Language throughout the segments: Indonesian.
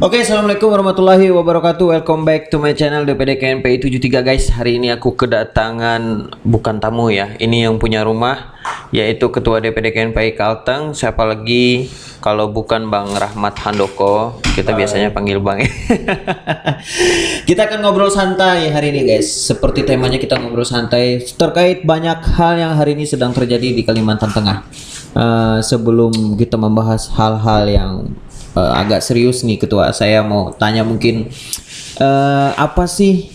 Oke, assalamualaikum warahmatullahi wabarakatuh. Welcome back to my channel DPD KNPI 73 guys. Hari ini aku kedatangan bukan tamu ya. Ini yang punya rumah, yaitu Ketua DPD KNPI Kalteng. Siapa lagi kalau bukan Bang Rahmat Handoko. Kita biasanya panggil Bang. Kita akan ngobrol santai hari ini guys. Seperti temanya kita ngobrol santai terkait banyak hal yang hari ini sedang terjadi di Kalimantan Tengah. Sebelum kita membahas hal-hal yang agak serius nih Ketua, saya mau tanya mungkin apa sih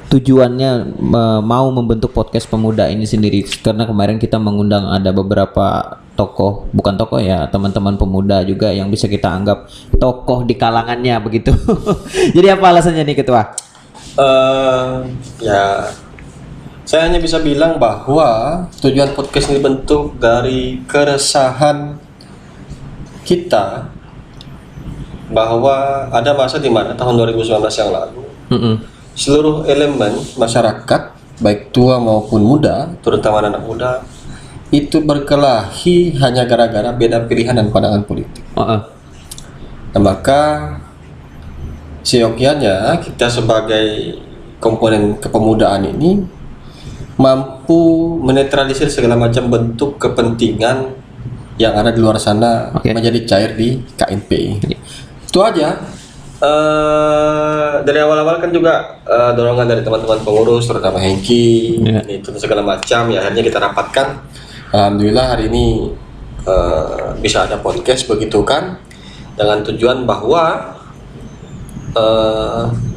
tujuannya mau membentuk podcast pemuda ini sendiri? Karena kemarin kita mengundang ada beberapa tokoh, bukan tokoh ya, teman-teman pemuda juga yang bisa kita anggap tokoh di kalangannya begitu. Jadi apa alasannya nih Ketua? Ya, saya hanya bisa bilang bahwa tujuan podcast ini dibentuk dari keresahan kita bahwa ada masa di mana tahun 2019 yang lalu seluruh elemen masyarakat baik tua maupun muda, terutama anak muda, itu berkelahi hanya gara-gara beda pilihan dan pandangan politik. Nah, maka seyogyanya kita sebagai komponen kepemudaan ini mampu menetralisir segala macam bentuk kepentingan yang ada di luar sana menjadi cair di KNPI. Itu aja. Dari awal-awal kan juga dorongan dari teman-teman pengurus, terutama Hengki, itu segala macam. Ya akhirnya kita rapatkan. Alhamdulillah hari ini bisa ada podcast begitu kan, dengan tujuan bahwa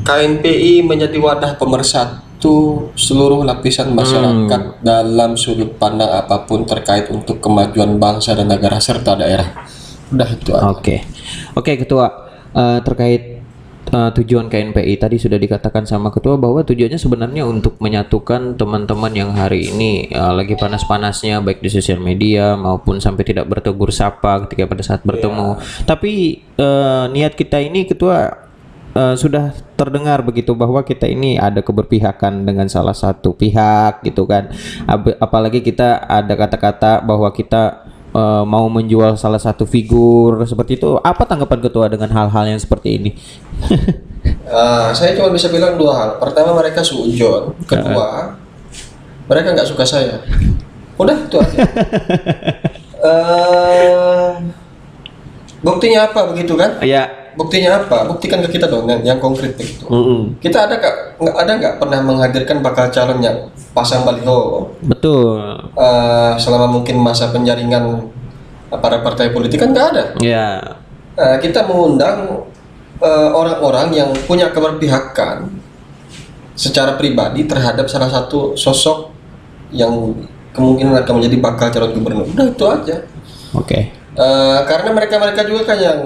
KNPI menjadi wadah pemersatu seluruh lapisan masyarakat dalam sudut pandang apapun terkait untuk kemajuan bangsa dan negara serta daerah. Udah itu aja. Oke Ketua, terkait tujuan KNPI tadi sudah dikatakan sama Ketua bahwa tujuannya sebenarnya untuk menyatukan teman-teman yang hari ini lagi panas-panasnya baik di sosial media maupun sampai tidak bertegur sapa ketika pada saat bertemu. Tapi niat kita ini Ketua sudah terdengar begitu bahwa kita ini ada keberpihakan dengan salah satu pihak gitu kan. Apalagi kita ada kata-kata bahwa kita mau menjual salah satu figur seperti itu. Apa tanggapan Ketua dengan hal-hal yang seperti ini? Saya cuma bisa bilang dua hal. Pertama, mereka suujon. Kedua, mereka nggak suka saya. Udah itu aja. Buktinya apa begitu kan? Ya. Buktinya apa? Buktikan ke kita dong yang konkret begitu. Kita ada nggak pernah menghadirkan bakal calon yang pasang baliho? Betul. Selama mungkin masa penjaringan para partai politik kan nggak ada. Ya. Kita mengundang orang-orang yang punya keberpihakan secara pribadi terhadap salah satu sosok yang kemungkinan akan menjadi bakal calon gubernur. Udah itu aja. Karena mereka juga kan yang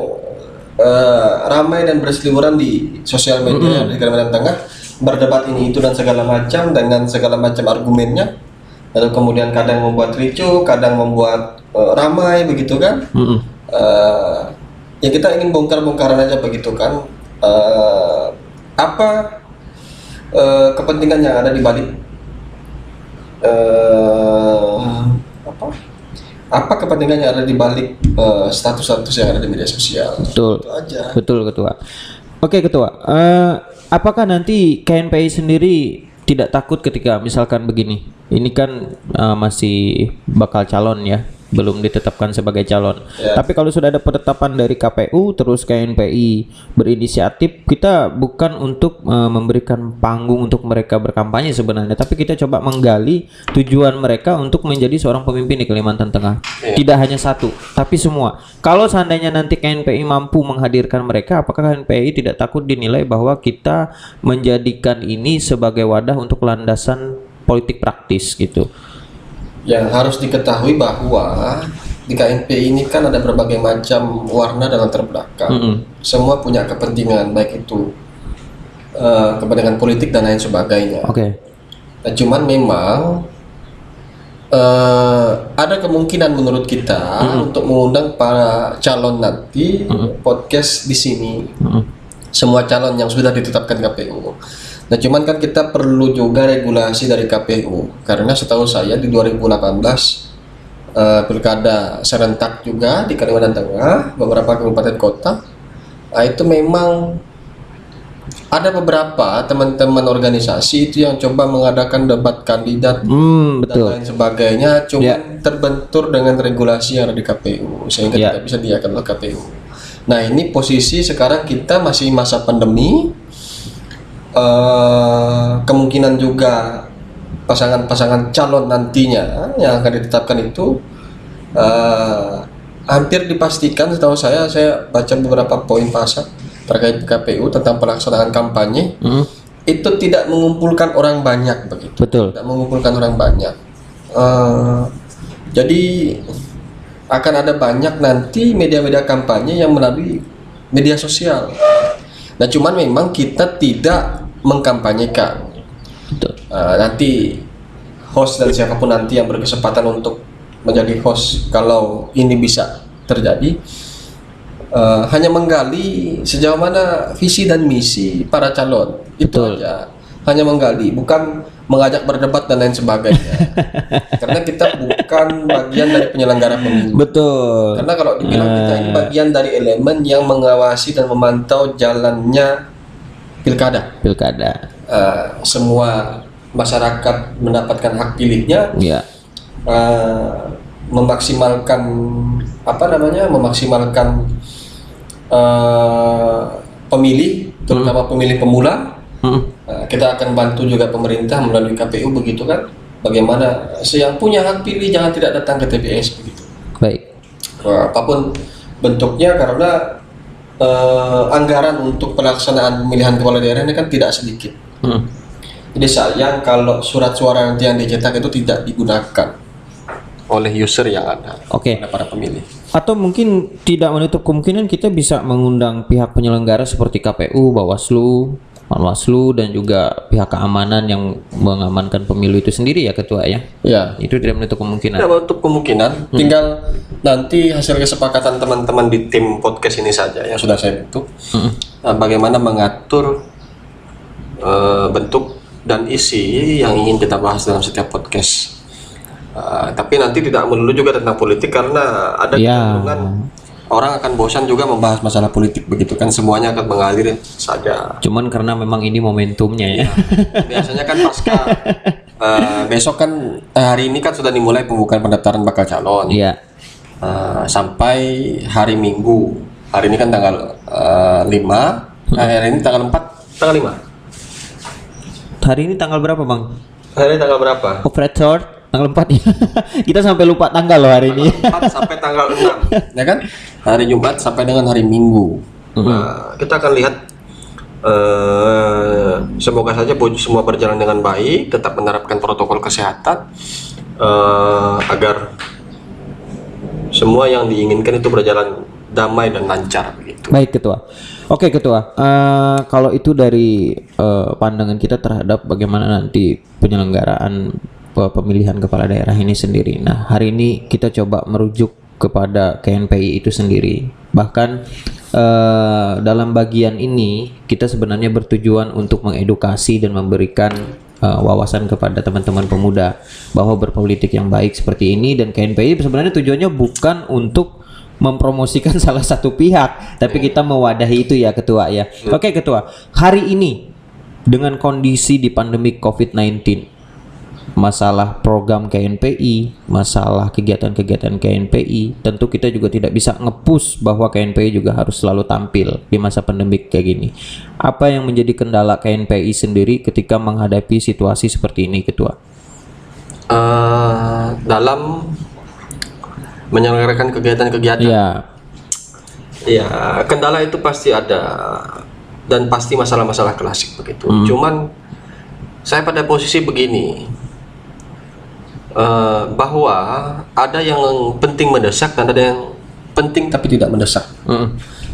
ramai dan berseliweran di sosial media di Kalimantan Tengah, berdebat ini itu dan segala macam dengan segala macam argumennya, lalu kemudian kadang membuat ricu, kadang membuat ramai begitu kan. Ya kita ingin bongkar-bongkaran aja begitu kan, apa kepentingan yang ada di balik apa kepentingan yang ada di balik status-status yang ada di media sosial. Betul. Itu aja. Betul Ketua. Oke Ketua, apakah nanti KNPI sendiri tidak takut ketika misalkan begini? Ini kan masih bakal calon ya, belum ditetapkan sebagai calon. Tapi kalau sudah ada penetapan dari KPU terus KNPI berinisiatif, kita bukan untuk memberikan panggung untuk mereka berkampanye sebenarnya, tapi kita coba menggali tujuan mereka untuk menjadi seorang pemimpin di Kalimantan Tengah. Tidak hanya satu, tapi semua. Kalau seandainya nanti KNPI mampu menghadirkan mereka, apakah KNPI tidak takut dinilai bahwa kita menjadikan ini sebagai wadah untuk landasan politik praktis gitu? Yang harus diketahui bahwa di KNPI ini kan ada berbagai macam warna dan latar belakang. Semua punya kepentingan, baik itu kepentingan politik dan lain sebagainya. Nah, cuman memang ada kemungkinan menurut kita untuk mengundang para calon nanti podcast di sini. Semua calon yang sudah ditetapkan KPU. Nah, cuman kan kita perlu juga regulasi dari KPU, karena setahu saya di 2018 pilkada serentak juga di Kalimantan Tengah, beberapa kabupaten kota, Nah, itu memang ada beberapa teman-teman organisasi itu yang coba mengadakan debat kandidat dan Betul. lain sebagainya, cuma Ya. terbentur dengan regulasi yang ada di KPU sehingga Ya. tidak bisa diakan oleh KPU. Nah, ini posisi sekarang kita masih masa pandemi, kemungkinan juga pasangan-pasangan calon nantinya yang akan ditetapkan itu hampir dipastikan, setahu saya baca beberapa poin pasal terkait KPU tentang pelaksanaan kampanye itu tidak mengumpulkan orang banyak begitu. Betul. Tidak mengumpulkan orang banyak. Jadi akan ada banyak nanti media-media kampanye yang melalui media sosial. Nah, cuman memang kita tidak mengkampanyekan. Betul. Nanti host dan siapapun nanti yang berkesempatan untuk menjadi host kalau ini bisa terjadi, hanya menggali sejauh mana visi dan misi para calon. Itu Betul. aja. Hanya menggali, bukan mengajak berdebat dan lain sebagainya. Karena kita bukan bagian dari penyelenggara pemilu. Betul. Karena kalau dibilang kita ini bagian dari elemen yang mengawasi dan memantau jalannya pilkada. Semua masyarakat mendapatkan hak pilihnya, Ya. memaksimalkan pemilih, terutama pemilih pemula. Kita akan bantu juga pemerintah melalui KPU begitu kan, bagaimana yang punya hak pilih jangan tidak datang ke TPS begitu. Baik. Apapun bentuknya, karena anggaran untuk pelaksanaan pemilihan kepala daerah ini kan tidak sedikit. Jadi sayang kalau surat suara nanti yang dicetak itu tidak digunakan oleh user yang ada, Oke. oleh para pemilih. Atau mungkin tidak menutup kemungkinan kita bisa mengundang pihak penyelenggara seperti KPU, Bawaslu, Panwaslu, dan juga pihak keamanan yang mengamankan pemilu itu sendiri ya Ketua ya. Ya, Itu tidak menutup kemungkinan. tidak menutup kemungkinan. Tinggal nanti hasil kesepakatan teman-teman di tim podcast ini saja yang sudah saya bentuk. Bagaimana mengatur bentuk dan isi yang ingin kita bahas dalam setiap podcast. Tapi nanti tidak melulu juga tentang politik, karena ada kecenderungan orang akan bosan juga membahas masalah politik begitu kan, semuanya akan mengalir saja. Cuman karena memang ini momentumnya ya. Biasanya kan pasca besok kan hari ini kan sudah dimulai pembukaan pendaftaran bakal calon. Iya. Sampai hari Minggu. Hari ini kan tanggal 5. Hari ini tanggal 4, tanggal 5. Hari ini tanggal berapa, Bang? Hari ini tanggal berapa? Operator tanggal 4 ya. Kita sampai lupa tanggal loh hari ini. 4 sampai tanggal 6. Ya kan? Hari Jumat sampai dengan hari Minggu. Kita akan lihat, semoga saja semua berjalan dengan baik, tetap menerapkan protokol kesehatan, agar semua yang diinginkan itu berjalan damai dan lancar begitu. Baik Ketua. Oke Ketua, kalau itu dari pandangan kita terhadap bagaimana nanti penyelenggaraan pemilihan kepala daerah ini sendiri. Nah, hari ini kita coba merujuk kepada KNPI itu sendiri. Bahkan dalam bagian ini kita sebenarnya bertujuan untuk mengedukasi dan memberikan wawasan kepada teman-teman pemuda bahwa berpolitik yang baik seperti ini, dan KNPI sebenarnya tujuannya bukan untuk mempromosikan salah satu pihak, tapi kita mewadahi itu ya Ketua ya. Oke Ketua, hari ini dengan kondisi di pandemi COVID-19, masalah program KNPI, masalah kegiatan-kegiatan KNPI, tentu kita juga tidak bisa nge-push bahwa KNPI juga harus selalu tampil di masa pandemik kayak gini. Apa yang menjadi kendala KNPI sendiri ketika menghadapi situasi seperti ini Ketua? Dalam menyelenggarakan kegiatan-kegiatan, ya kendala itu pasti ada dan pasti masalah-masalah klasik begitu. Cuman saya pada posisi begini, bahwa ada yang penting mendesak dan ada yang penting tapi tidak mendesak.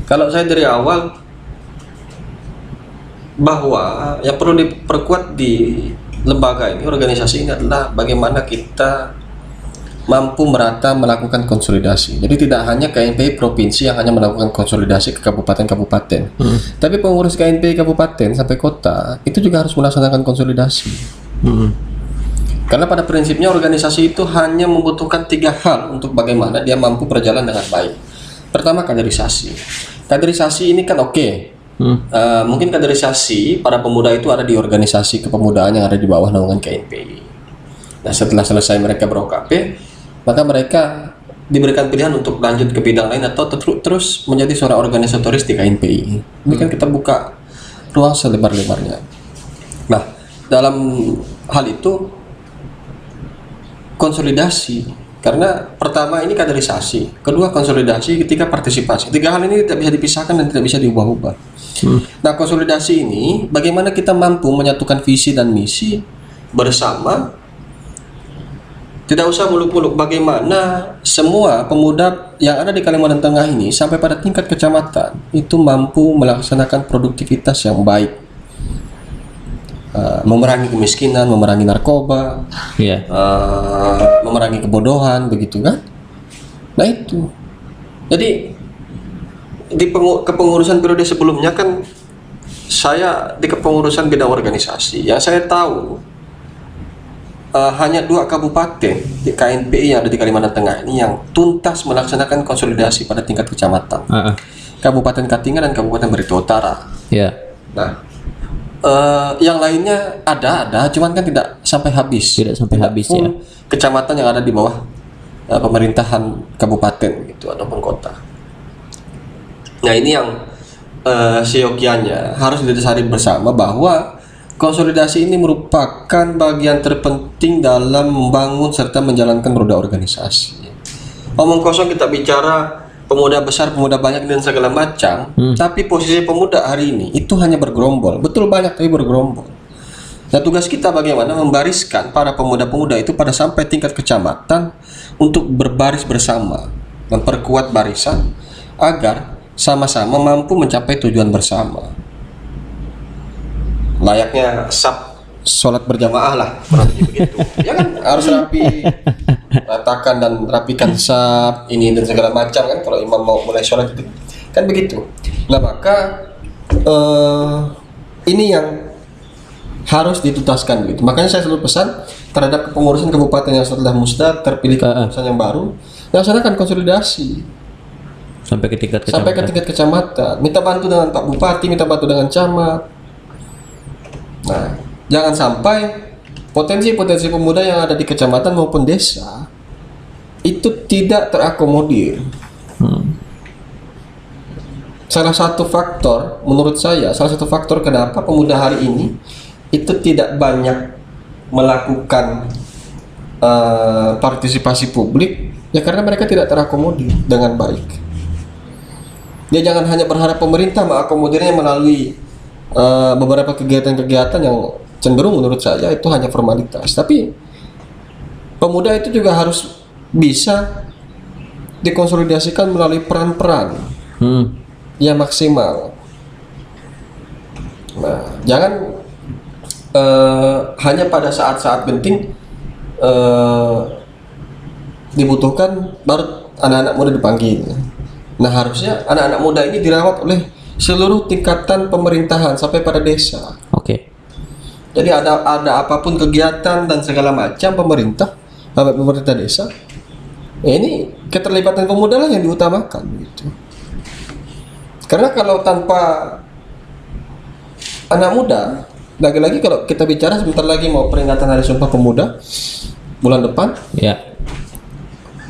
Kalau saya dari awal bahwa yang perlu diperkuat di lembaga ini, organisasi ini adalah bagaimana kita mampu merata melakukan konsolidasi. Jadi tidak hanya KNPI provinsi yang hanya melakukan konsolidasi ke kabupaten-kabupaten, tapi pengurus KNPI kabupaten sampai kota itu juga harus melaksanakan konsolidasi. Karena pada prinsipnya organisasi itu hanya membutuhkan 3 hal untuk bagaimana dia mampu berjalan dengan baik. Pertama, kaderisasi. kaderisasi ini kan oke. Mungkin kaderisasi para pemuda itu ada di organisasi kepemudaan yang ada di bawah naungan KNPI. Nah, setelah selesai mereka ber-OKP, maka mereka diberikan pilihan untuk lanjut ke bidang lain atau terus menjadi seorang organisatoris di KNPI. Ini kan kita buka ruang selebar-lebarnya. Nah, dalam hal itu konsolidasi, karena pertama ini kaderisasi, kedua konsolidasi, ketiga partisipasi. Tiga hal ini tidak bisa dipisahkan dan tidak bisa diubah-ubah. Nah, konsolidasi ini bagaimana kita mampu menyatukan visi dan misi bersama. Tidak usah muluk-muluk, bagaimana semua pemuda yang ada di Kalimantan Tengah ini sampai pada tingkat kecamatan itu mampu melaksanakan produktivitas yang baik, memerangi kemiskinan, memerangi narkoba, memerangi kebodohan, begitu kan? Nah itu. Jadi di kepengurusan periode sebelumnya kan saya di kepengurusan bidang organisasi, yang saya tahu hanya 2 kabupaten di KNPI yang ada di Kalimantan Tengah ini yang tuntas melaksanakan konsolidasi pada tingkat kecamatan. Kabupaten Katingan dan Kabupaten Barito Utara. Nah, yang lainnya ada, cuman kan tidak sampai habis. Tidak sampai habis ya. Kecamatan yang ada di bawah pemerintahan kabupaten gitu ataupun kota. Nah, ini yang seyogianya harus didasari bersama bahwa konsolidasi ini merupakan bagian terpenting dalam membangun serta menjalankan roda organisasi. Omong kosong kita bicara pemuda besar, pemuda banyak dan segala macam, tapi posisi pemuda hari ini itu hanya bergerombol. Betul banyak tapi bergerombol. Nah, tugas kita bagaimana membariskan para pemuda-pemuda itu pada sampai tingkat kecamatan untuk berbaris bersama, memperkuat barisan agar sama-sama mampu mencapai tujuan bersama. Layaknya sholat berjamaah lah, begitu. Ya kan harus rapi, ratakan dan rapikan saf ini dan segala macam kan kalau imam mau mulai sholat itu kan begitu. Nah, maka ini yang harus dituntaskan gitu. Makanya saya selalu pesan terhadap kepengurusan kabupaten yang setelah musnah terpilih kepengurusan yang baru, laksanakan konsolidasi sampai ke tingkat kecamatan. Minta bantu dengan Pak Bupati, minta bantu dengan camat. Nah, jangan sampai potensi-potensi pemuda yang ada di kecamatan maupun desa itu tidak terakomodir. Salah satu faktor, menurut saya, salah satu faktor kenapa pemuda hari ini itu tidak banyak melakukan partisipasi publik, ya karena mereka tidak terakomodir dengan baik. Dia jangan hanya berharap pemerintah mengakomodirnya melalui beberapa kegiatan-kegiatan yang cenderung menurut saya itu hanya formalitas, tapi pemuda itu juga harus bisa dikonsolidasikan melalui peran-peran yang maksimal. Nah, jangan hanya pada saat-saat penting dibutuhkan baru anak-anak muda dipanggil. Nah, harusnya anak-anak muda ini dirawat oleh seluruh tingkatan pemerintahan sampai pada desa. Jadi ada apapun kegiatan dan segala macam pemerintah desa, ini keterlibatan pemuda lah yang diutamakan gitu. Karena kalau tanpa anak muda, lagi-lagi kalau kita bicara sebentar lagi mau peringatan Hari Sumpah Pemuda bulan depan,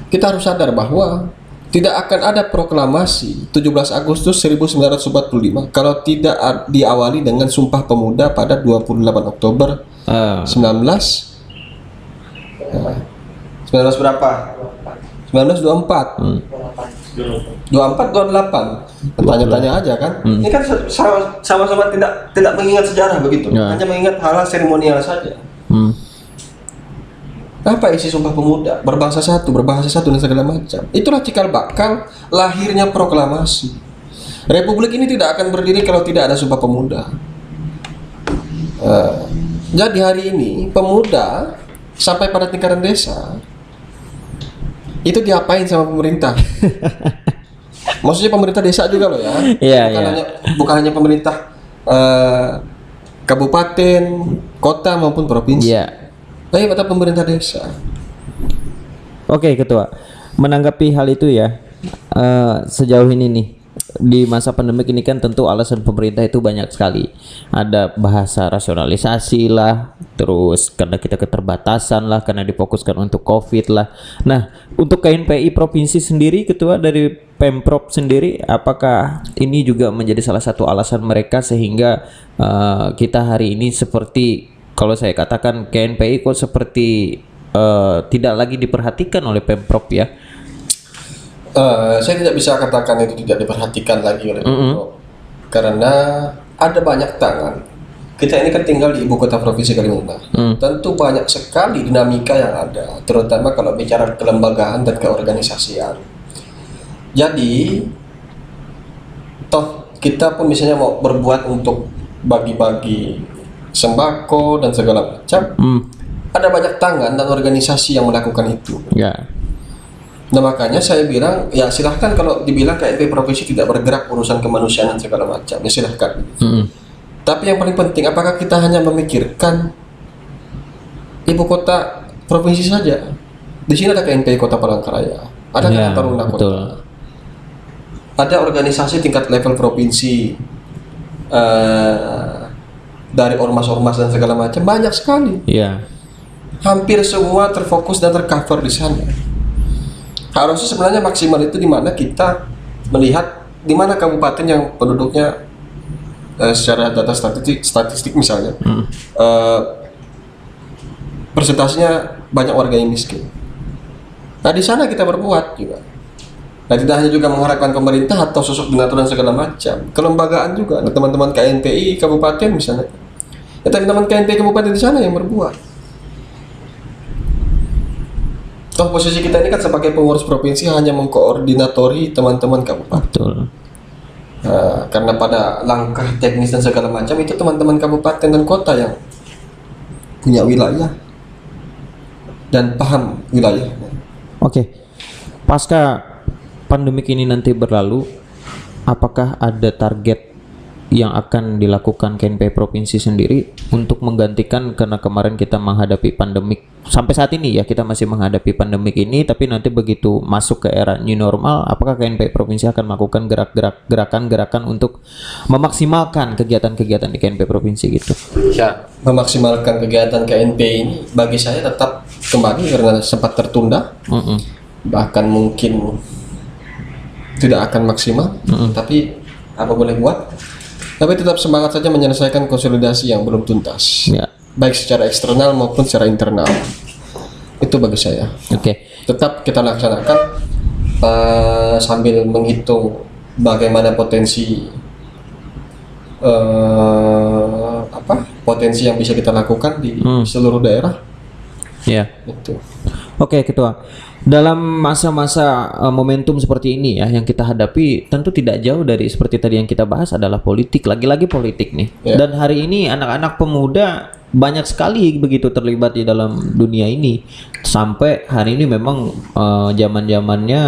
kita harus sadar bahwa tidak akan ada proklamasi 17 Agustus 1945 kalau tidak diawali dengan Sumpah Pemuda pada 28 Oktober 19 berapa? 1924. 28. Tanya-tanya aja kan. Ini kan sama-sama tidak mengingat sejarah begitu. Hanya mengingat hal-hal seremonial saja. Apa isi Sumpah Pemuda? Berbangsa satu, berbahasa satu dan segala macam. Itulah cikal bakal lahirnya proklamasi. Republik ini tidak akan berdiri kalau tidak ada Sumpah Pemuda. Jadi hari ini pemuda sampai pada tingkatan desa itu diapain sama pemerintah? Maksudnya pemerintah desa juga loh ya. Bukan hanya pemerintah kabupaten, kota maupun provinsi. Tapi pada pemerintah desa. Oke, Ketua. Menanggapi hal itu ya, sejauh ini nih di masa pandemik ini kan tentu alasan pemerintah itu banyak sekali. Ada bahasa rasionalisasi lah, terus karena kita keterbatasan lah, karena difokuskan untuk COVID lah. Nah, untuk KNPI provinsi sendiri, ketua dari Pemprov sendiri, apakah ini juga menjadi salah satu alasan mereka sehingga kita hari ini seperti, kalau saya katakan KNPI kok seperti tidak lagi diperhatikan oleh Pemprov ya? Saya tidak bisa katakan itu tidak diperhatikan lagi oleh Pemprov, karena ada banyak tangan. Kita ini kan tinggal di ibu kota provinsi Kalimantan. Tentu banyak sekali dinamika yang ada, terutama kalau bicara kelembagaan dan keorganisasian. Jadi, toh kita pun misalnya mau berbuat untuk bagi-bagi sembako dan segala macam, ada banyak tangan dan organisasi yang melakukan itu. Ya. Nah, makanya saya bilang, ya silahkan kalau dibilang KNPI provinsi tidak bergerak urusan kemanusiaan dan segala macam, ya silahkan. Tapi yang paling penting, apakah kita hanya memikirkan ibu kota provinsi saja? Di sini ada KNPI Kota Palangkaraya, ada Ya, Taruna betul. Kota, ada organisasi tingkat level provinsi, dari ormas-ormas dan segala macam, banyak sekali. Ya. Hampir semua terfokus dan tercover di sana. Harusnya sebenarnya maksimal itu di mana kita melihat di mana kabupaten yang penduduknya secara data statistik misalnya persentasenya banyak warga yang miskin. Nah, di sana kita berbuat juga. Nah, tidak hanya juga mengharapkan pemerintah atau sosok donatur dan segala macam, kelembagaan juga. Nah, teman-teman KNPI kabupaten misalnya, ya, teman-teman KNPI kabupaten di sana yang berbuat. Toh posisi kita ini kan sebagai pengurus provinsi hanya mengkoordinatori teman-teman kabupaten. Betul. Nah, karena pada langkah teknis dan segala macam itu teman-teman kabupaten dan kota yang punya wilayah dan paham wilayah. Oke. Pasca pandemik ini nanti berlalu, apakah ada target yang akan dilakukan KNPI provinsi sendiri untuk menggantikan, karena kemarin kita menghadapi pandemik, sampai saat ini ya kita masih menghadapi pandemik ini, tapi nanti begitu masuk ke era new normal, apakah KNPI provinsi akan melakukan gerakan-gerakan untuk memaksimalkan kegiatan-kegiatan di KNPI provinsi gitu? Ya, memaksimalkan kegiatan KNPI ini bagi saya tetap kembali karena sempat tertunda, bahkan mungkin tidak akan maksimal, tapi apa boleh buat. Tapi tetap semangat saja menyelesaikan konsolidasi yang belum tuntas, Ya. baik secara eksternal maupun secara internal. Itu bagi saya. Oke. Tetap kita laksanakan sambil menghitung bagaimana potensi potensi yang bisa kita lakukan di seluruh daerah. Ya. Itu. Oke, Ketua. Dalam masa-masa momentum seperti ini ya yang kita hadapi, tentu tidak jauh dari seperti tadi yang kita bahas adalah politik, lagi-lagi politik nih. Ya. Dan hari ini anak-anak pemuda banyak sekali begitu terlibat di dalam dunia ini. Sampai hari ini memang zaman-zamannya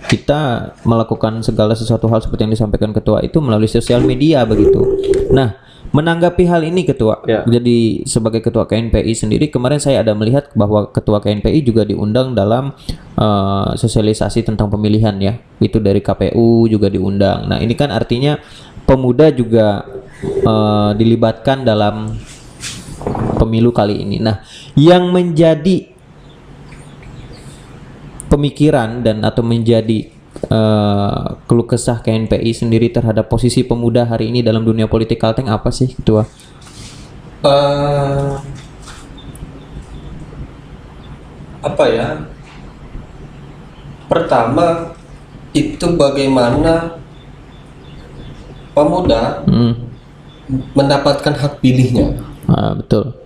kita melakukan segala sesuatu hal seperti yang disampaikan Ketua itu melalui sosial media begitu. Nah, menanggapi hal ini Ketua, Ya. jadi sebagai Ketua KNPI sendiri, kemarin saya ada melihat bahwa Ketua KNPI juga diundang dalam sosialisasi tentang pemilihan ya, itu dari KPU juga diundang. Nah, ini kan artinya pemuda juga dilibatkan dalam pemilu kali ini. Nah, yang menjadi pemikiran dan atau menjadi keluh kesah KNPI sendiri terhadap posisi pemuda hari ini dalam dunia politik Kalteng apa sih, Ketua? Apa ya? Pertama itu bagaimana pemuda mendapatkan hak pilihnya. Betul.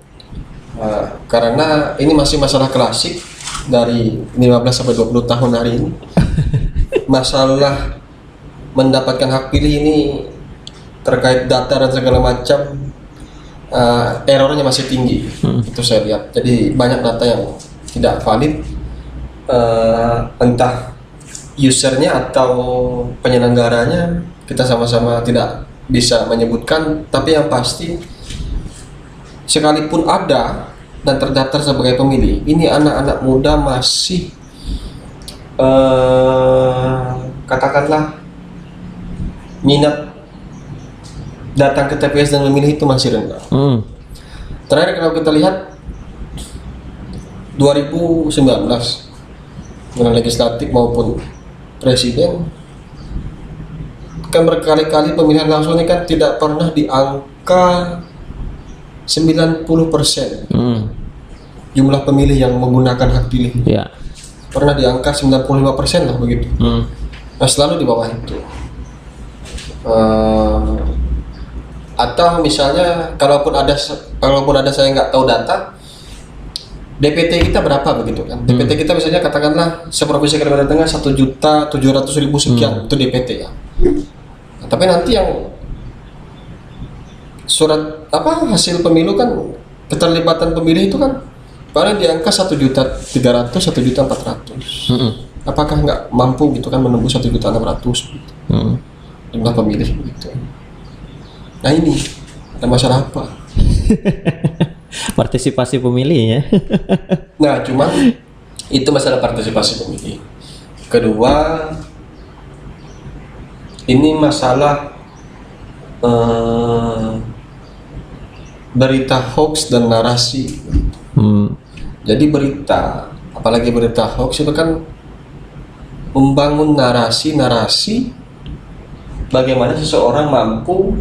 Karena ini masih masalah klasik dari 15 sampai 20 tahun hari ini. Masalah mendapatkan hak pilih ini terkait data dan segala macam, errornya masih tinggi. Itu saya lihat. Jadi banyak data yang tidak valid, entah usernya atau penyelenggaranya kita sama-sama tidak bisa menyebutkan. Tapi yang pasti, sekalipun ada dan terdaftar sebagai pemilih, ini anak-anak muda masih katakanlah minat datang ke TPS dan memilih itu masih rendah. Terakhir kalau kita lihat 2019 pemilihan legislatif maupun presiden kan berkali-kali pemilihan langsung ini kan tidak pernah di angka 90% jumlah pemilih yang menggunakan hak pilih. Ya. Pernah di angka 95% lah begitu. Nah, selalu di bawah itu. Atau misalnya kalaupun ada saya nggak tahu data, DPT kita berapa begitu kan? DPT kita misalnya katakanlah seprovinsi Kalimantan Tengah 1.700.000 sekian itu DPT ya. Nah, tapi nanti yang surat hasil pemilu kan keterlibatan pemilih itu kan paling di angka 1.300.000 1.400.000. Apakah nggak mampu gitu kan menembus 1.600.000 jumlah pemilih gitu? Nah ini ada masalah apa? Partisipasi pemilih ya. Nah cuman itu masalah partisipasi pemilih. Kedua ini masalah berita hoax dan narasi. Jadi berita, apalagi berita hoax itu kan membangun narasi bagaimana seseorang mampu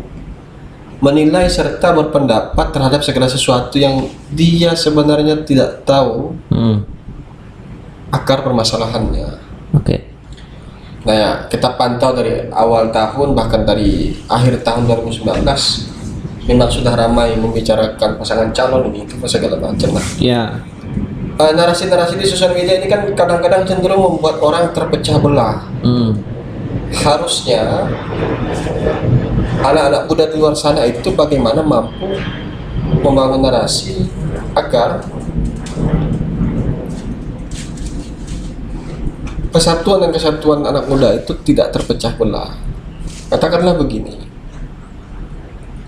menilai serta berpendapat terhadap segala sesuatu yang dia sebenarnya tidak tahu akar permasalahannya. Oke. Nah ya, kita pantau dari awal tahun bahkan dari akhir tahun 2019 memang sudah ramai membicarakan pasangan calon ini itu segala macam lah. Ya. Narasi-narasi di sosial media ini kan kadang-kadang cenderung membuat orang terpecah belah. Harusnya anak-anak muda di luar sana itu bagaimana mampu membangun narasi agar persatuan dan kesatuan anak muda itu tidak terpecah belah. Katakanlah begini,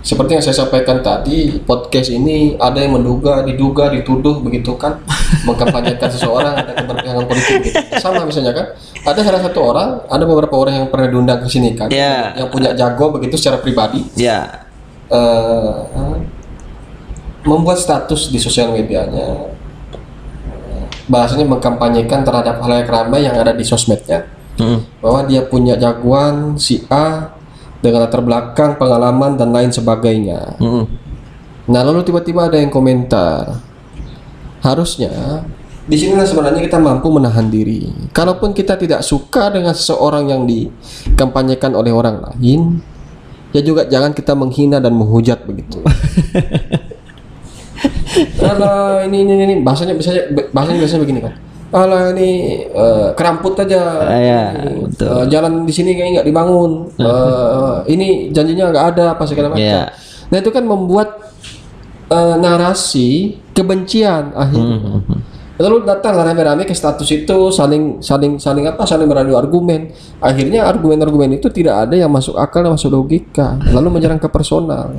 seperti yang saya sampaikan tadi, podcast ini ada yang diduga, dituduh begitu kan, mengkampanyekan seseorang ada keberpihakan politik gitu. Sama misalnya kan, ada salah satu orang, ada beberapa orang yang pernah diundang ke sini kan, yang punya jago begitu secara pribadi, membuat status di sosial medianya, bahasanya mengkampanyekan terhadap halayak ramai yang ada di sosmednya, bahwa dia punya jagoan si A dengan latar belakang, pengalaman dan lain sebagainya. Nah lalu tiba-tiba ada yang komentar, harusnya di sinilah sebenarnya kita mampu menahan diri. Kalaupun kita tidak suka dengan seseorang yang dikampanyekan oleh orang lain, ya juga jangan kita menghina dan menghujat begitu. Alah ini bahasanya biasanya begini kan. Alah ini keramput aja. Jalan di sini kayaknya nggak dibangun. Ini janjinya nggak ada apa segala macam. Nah itu kan membuat narasi kebencian akhirnya. Lalu datanglah rame-rame ke status itu saling beradu argumen. Akhirnya argumen-argumen itu tidak ada yang masuk akal dan masuk logika. Lalu menyerang ke personal.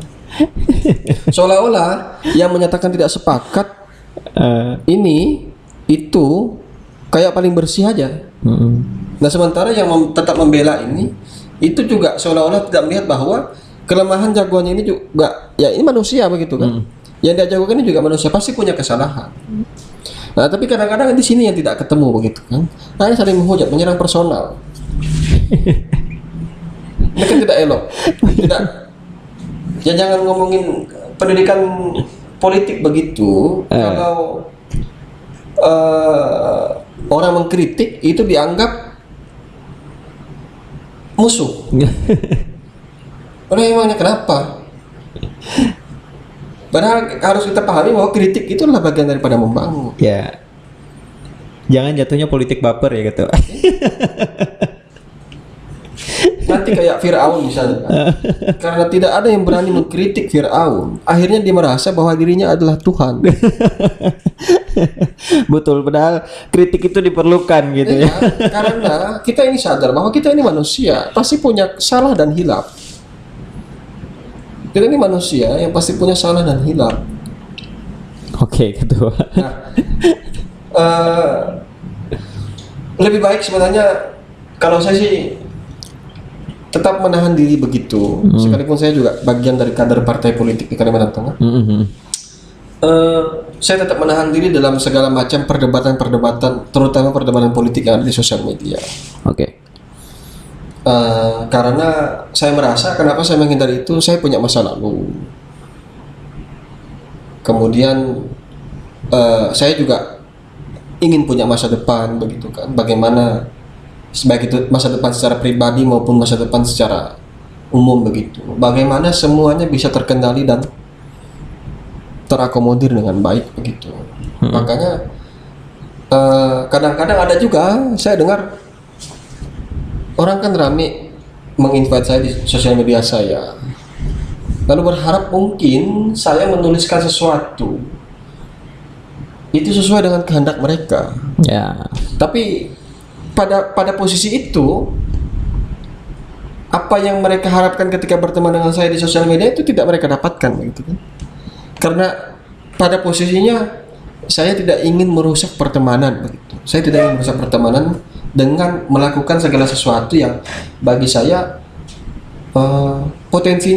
Seolah-olah yang menyatakan tidak sepakat ini itu kayak paling bersih aja. Nah sementara yang tetap membela ini itu juga seolah-olah tidak melihat bahwa kelemahan jagoannya ini juga ya ini manusia begitu kan. Yang dia jagokan ini juga manusia, pasti punya kesalahan. Nah tapi kadang-kadang di sini yang tidak ketemu begitu kan. Nah ini saling menghujat, menyerang personal. Ini kan tidak elok. Tidak. Ya jangan ngomongin pendidikan politik begitu. Kalau orang mengkritik itu dianggap musuh. Emangnya kenapa? Padahal harus kita pahami bahwa kritik itu adalah bagian daripada membangun. Ya. Jangan jatuhnya politik baper ya gitu. Nanti kayak Fir'aun misalnya kan. Karena tidak ada yang berani mengkritik Fir'aun, akhirnya dia merasa bahwa dirinya adalah Tuhan. Betul, padahal kritik itu diperlukan gitu ya. Karena kita ini sadar bahwa kita ini manusia, pasti punya salah dan hilaf. Kita ini manusia yang pasti punya salah dan hilaf. Oke, ketua. Lebih baik sebenarnya kalau saya sih tetap menahan diri begitu, sekalipun saya juga bagian dari kader partai politik di Kalimantan Tengah. Saya tetap menahan diri dalam segala macam perdebatan, terutama perdebatan politik yang ada di sosial media. Oke. Karena saya merasa kenapa saya menghindari itu, saya punya masa lalu. Kemudian saya juga ingin punya masa depan begitu kan. Bagaimana baik itu masa depan secara pribadi maupun masa depan secara umum begitu. Bagaimana semuanya bisa terkendali dan terakomodir dengan baik begitu. Makanya kadang-kadang ada juga saya dengar orang kan rame menginvite saya di sosial media saya, lalu berharap mungkin saya menuliskan sesuatu itu sesuai dengan kehendak mereka. Ya. Tapi pada posisi itu, apa yang mereka harapkan ketika berteman dengan saya di sosial media itu tidak mereka dapatkan begitu kan. Karena pada posisinya saya tidak ingin merusak pertemanan begitu. Saya tidak ingin merusak pertemanan dengan melakukan segala sesuatu yang bagi saya potensi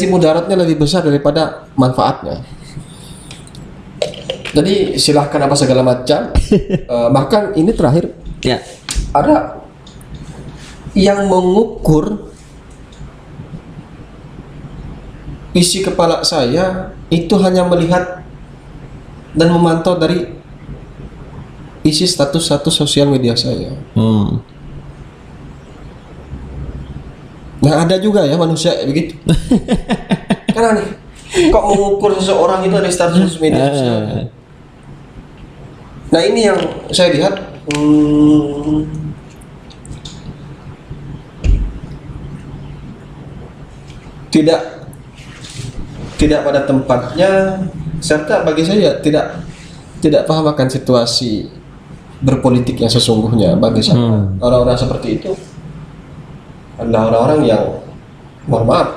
mudaratnya lebih besar daripada manfaatnya. Jadi silahkan apa segala macam. Bahkan ini terakhir Ya. ada yang mengukur isi kepala saya itu hanya melihat dan memantau dari isi status-status sosial media saya. Nah ada juga ya manusia begitu. Karena nih, kok mengukur seseorang itu dari status media sosial. Nah ini yang saya lihat tidak pada tempatnya, serta bagi saya tidak paham akan situasi berpolitik yang sesungguhnya. Bagi saya orang-orang seperti itu adalah orang-orang yang, mohon maaf,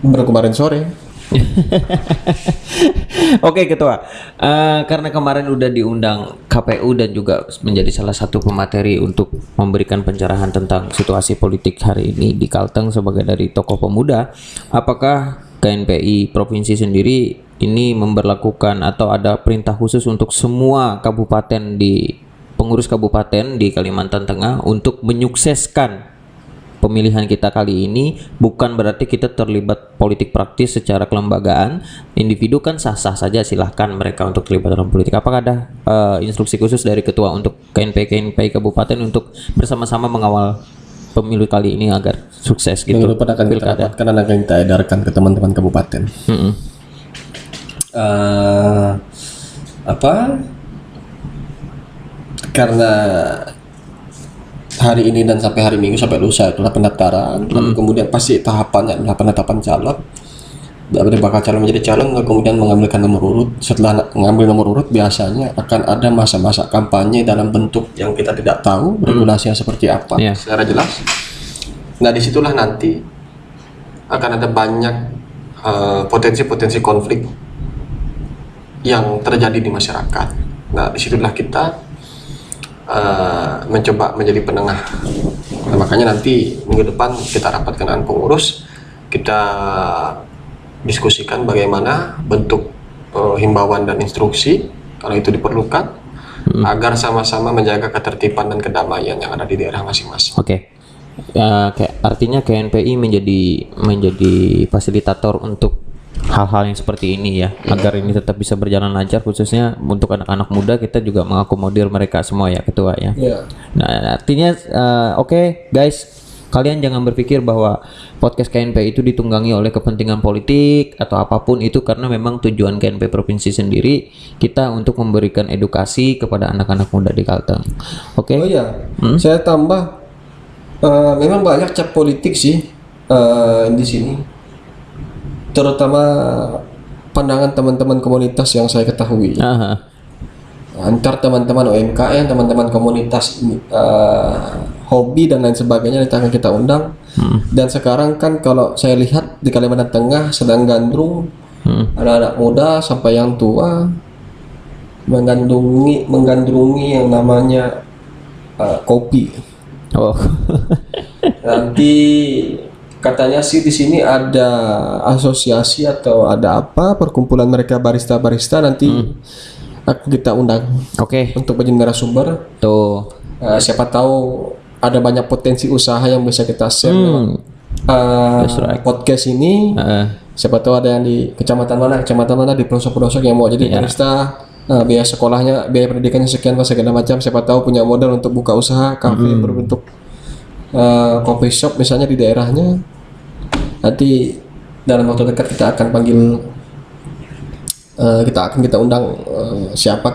baru kemarin sore. Oke Ketua, karena kemarin udah diundang KPU dan juga menjadi salah satu pemateri untuk memberikan pencerahan tentang situasi politik hari ini di Kalteng sebagai dari tokoh pemuda, apakah KNPI provinsi sendiri ini memberlakukan atau ada perintah khusus untuk semua kabupaten pengurus kabupaten di Kalimantan Tengah untuk menyukseskan pemilihan kita kali ini? Bukan berarti kita terlibat politik praktis secara kelembagaan. Individu kan sah-sah saja, silahkan mereka untuk terlibat dalam politik. Apakah ada instruksi khusus dari ketua untuk KNPI kabupaten untuk bersama-sama mengawal pemilu kali ini agar sukses gitu? Minggu depan akan kita dapatkan dan akan kita edarkan ke teman-teman kabupaten. Karena hari ini dan sampai hari Minggu sampai lusa itulah pendaftaran, lalu kemudian pasti tahapannya adalah penetapan calon. Dari bakal calon menjadi calon, lalu kemudian mengambilkan nomor urut. Setelah mengambil nomor urut biasanya akan ada masa-masa kampanye dalam bentuk yang kita tidak tahu regulasinya seperti apa secara jelas. Nah disitulah nanti akan ada banyak potensi-potensi konflik yang terjadi di masyarakat. Nah disitulah kita mencoba menjadi penengah. Nah, makanya nanti minggu depan kita rapatkan dengan pengurus, kita diskusikan bagaimana bentuk himbauan dan instruksi kalau itu diperlukan, agar sama-sama menjaga ketertiban dan kedamaian yang ada di daerah masing-masing. Oke. Artinya KNPI menjadi fasilitator untuk hal-hal yang seperti ini ya, agar ini tetap bisa berjalan lancar, khususnya untuk anak-anak muda. Kita juga mengakomodir mereka semua ya Ketua ya. Nah artinya oke, guys, kalian jangan berpikir bahwa podcast KNPI itu ditunggangi oleh kepentingan politik atau apapun itu, karena memang tujuan KNPI provinsi sendiri kita untuk memberikan edukasi kepada anak-anak muda di Kalteng. Oke. Oh iya, saya tambah, memang banyak cap politik sih di sini, terutama pandangan teman-teman komunitas yang saya ketahui. Antar teman-teman UMKM, teman-teman komunitas hobi dan lain sebagainya nanti akan kita undang. Dan sekarang kan kalau saya lihat di Kalimantan Tengah sedang gandrung, anak-anak muda sampai yang tua menggandrungi yang namanya kopi. Oh. Nanti katanya sih di sini ada asosiasi atau ada apa perkumpulan mereka barista-barista nanti akan kita undang Oke. untuk menjadi narasumber. Tuh. Siapa tahu ada banyak potensi usaha yang bisa kita share lewat podcast ini. Siapa tahu ada yang di kecamatan mana di pelosok-pelosok yang mau jadi barista. Biaya sekolahnya, biaya pendidikannya sekian segala macam. Siapa tahu punya modal untuk buka usaha kafe berbentuk coffee shop misalnya di daerahnya. Nanti dalam waktu dekat kita akan panggil, kita undang siapa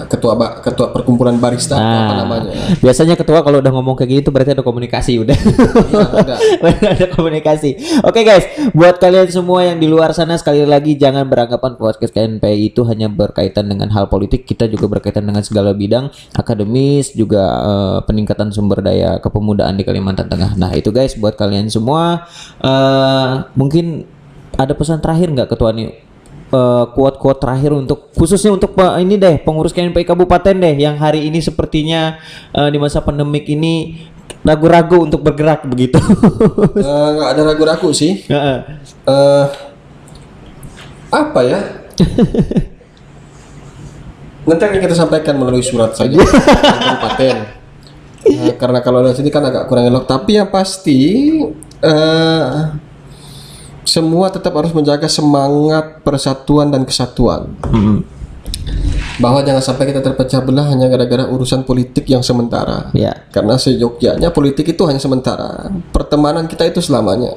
ketua perkumpulan barista atau apa namanya. Biasanya ketua kalau udah ngomong kayak gitu berarti ada komunikasi udah. Iya, ada komunikasi. Oke guys, buat kalian semua yang di luar sana sekali lagi jangan beranggapan podcast KNPI itu hanya berkaitan dengan hal politik. Kita juga berkaitan dengan segala bidang akademis juga peningkatan sumber daya kepemudaan di Kalimantan Tengah. Nah itu guys buat kalian semua. Mungkin ada pesan terakhir nggak ketua nih? Quote-quote terakhir untuk khususnya untuk ini deh pengurus KNPI Kabupaten deh yang hari ini sepertinya di masa pandemik ini ragu-ragu untuk bergerak begitu. Nggak ada ragu-ragu sih. Apa ya? Nanti akan kita sampaikan melalui surat saja kabupaten. Karena kalau dari sini kan agak kurang elok. Tapi yang pasti semua tetap harus menjaga semangat persatuan dan kesatuan. Bahwa jangan sampai kita terpecah belah hanya gara-gara urusan politik yang sementara. Karena seyogyanya politik itu hanya sementara. Pertemanan kita itu selamanya.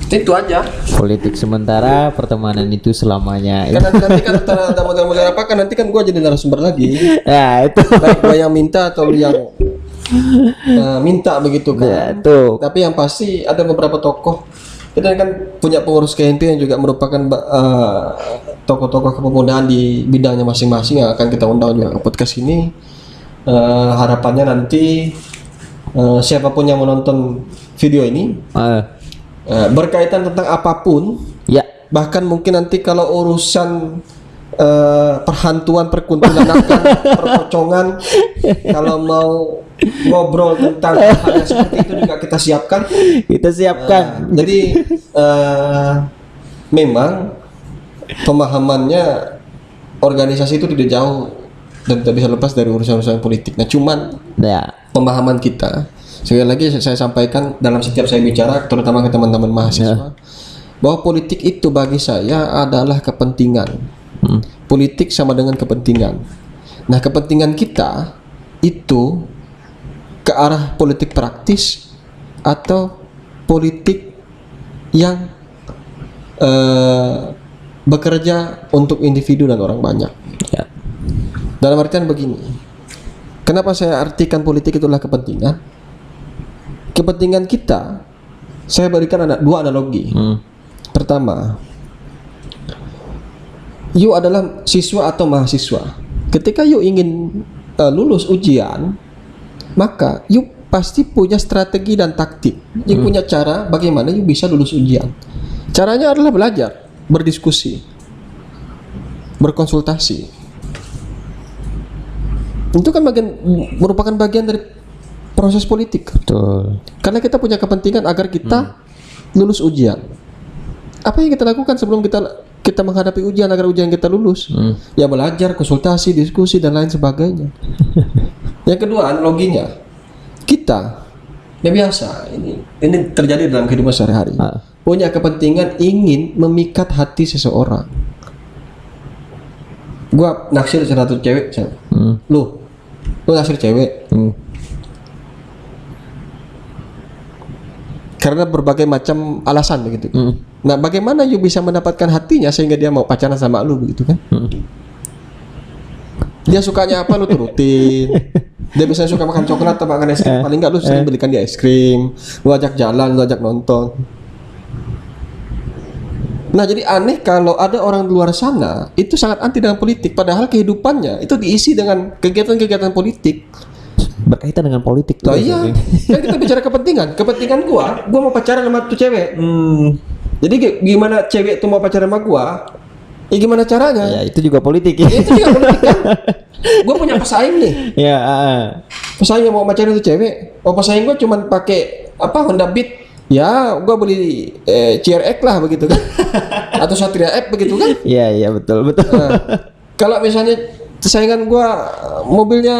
Itu aja. Politik sementara, pertemanan itu selamanya. Kan nanti kan ada model-model apa kan nanti kan gua jadi narasumber lagi. Ya itu. Baik gua yang minta atau lu yang minta begitu kan. Tapi yang pasti ada beberapa tokoh. Kita kan punya pengurus KNP yang juga merupakan tokoh-tokoh kepemudaan di bidangnya masing-masing yang akan kita undang juga ke podcast ini. Harapannya nanti siapapun yang menonton video ini berkaitan tentang apapun, bahkan mungkin nanti kalau urusan perhantuan, perkuntilakan, perpocongan, kalau mau ngobrol tentang hal yang seperti itu juga kita siapkan. Jadi memang pemahamannya organisasi itu tidak jauh dan tidak bisa lepas dari urusan-urusan politik. Nah, cuman pemahaman kita, sekali lagi saya sampaikan dalam setiap saya bicara, terutama ke teman-teman mahasiswa, bahwa politik itu bagi saya adalah kepentingan. Politik sama dengan kepentingan. Nah, kepentingan kita itu ke arah politik praktis atau politik yang bekerja untuk individu dan orang banyak. Dalam artian begini, kenapa saya artikan politik itulah kepentingan? Kepentingan kita, saya berikan dua analogi. Pertama, you adalah siswa atau mahasiswa. Ketika you ingin lulus ujian, maka you pasti punya strategi dan taktik. You punya cara bagaimana you bisa lulus ujian. Caranya adalah belajar, berdiskusi, berkonsultasi. Itu kan merupakan bagian dari proses politik. Betul. Karena kita punya kepentingan agar kita lulus ujian. Apa yang kita lakukan sebelum kita menghadapi ujian agar ujian kita lulus? Ya belajar, konsultasi, diskusi dan lain sebagainya. Yang kedua analoginya, kita ya biasa ini terjadi dalam kehidupan sehari-hari. Punya kepentingan ingin memikat hati seseorang. Gua naksir satu cewek, lu naksir cewek. Karena berbagai macam alasan begitu. Nah, bagaimana you bisa mendapatkan hatinya sehingga dia mau pacaran sama lu begitu kan? Dia sukanya apa lu turutin. Dia biasanya suka makan coklat atau makan es krim, paling enggak lu sering belikan dia es krim, lu ajak jalan, lu ajak nonton. Nah, jadi aneh kalau ada orang di luar sana itu sangat anti dengan politik, padahal kehidupannya itu diisi dengan kegiatan-kegiatan politik. Berkaitan dengan politik tuh. Nah, iya. Kan kita bicara kepentingan. Kepentingan gua mau pacaran sama tuh cewek. Jadi gimana cewek tuh mau pacaran sama gua? gimana caranya? Ya itu juga politik ya. Itu juga politik kan. Gue punya pesaing nih. Ya, Pesaing yang mau pacaran itu cewek. Oh, pesaing gue cuman pakai apa Honda Beat. Ya, gue beli CRX lah begitu kan. Atau Satria F begitu kan. Iya betul. Nah, kalau misalnya saingan gue mobilnya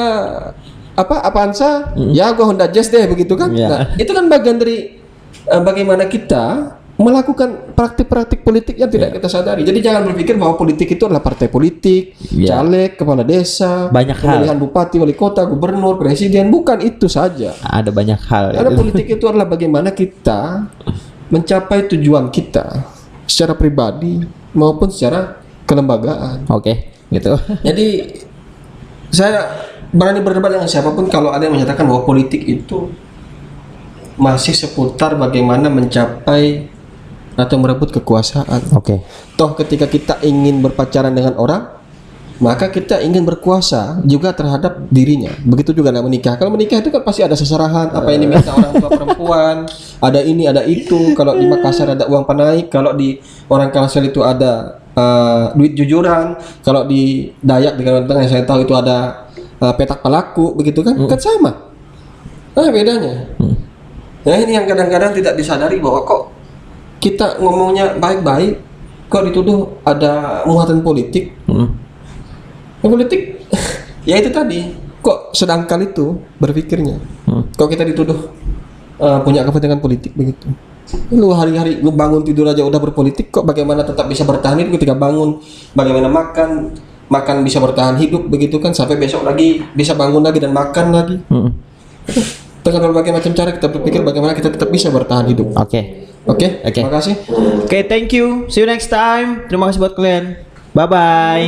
apa Avanza, ya gue Honda Jazz deh begitu kan. Ya. Nah, itu kan bagian dari bagaimana kita melakukan praktik-praktik politik yang tidak kita sadari. Jadi jangan berpikir bahwa politik itu adalah partai politik, caleg, kepala desa, Banyak pemilihan bupati, wali kota, gubernur, presiden. Bukan itu saja. Ada banyak hal. Karena politik itu adalah bagaimana kita mencapai tujuan kita secara pribadi maupun secara kelembagaan. Oke, gitu. Jadi saya berani berdebat dengan siapapun kalau ada yang menyatakan bahwa politik itu masih seputar bagaimana mencapai atau merebut kekuasaan. Oke. Toh ketika kita ingin berpacaran dengan orang, maka kita ingin berkuasa juga terhadap dirinya. Begitu juga dalam menikah. Kalau menikah itu kan pasti ada seserahan, apa yang diminta orang tua perempuan, ada ini, ada itu. Kalau di Makassar ada uang panaik, kalau di orang Kalsel itu ada duit jujuran, kalau di Dayak di Kalimantan yang saya tahu itu ada petak pelaku, begitu kan? Kan sama. Nah, bedanya. Nah, ini yang kadang-kadang tidak disadari bahwa kok kita ngomongnya baik-baik, kok dituduh ada muatan politik. Politik, ya itu tadi. Kok sedangkal itu berpikirnya. Kok kita dituduh punya kepentingan politik begitu. Lu hari-hari lu bangun tidur aja udah berpolitik, kok bagaimana tetap bisa bertahan hidup ketika bangun? Bagaimana makan bisa bertahan hidup begitu kan, sampai besok lagi bisa bangun lagi dan makan lagi. Dengan berbagai macam cara kita berpikir bagaimana kita tetap bisa bertahan hidup. Oke. Terima kasih. Oke, thank you. See you next time. Terima kasih buat kalian. Bye bye.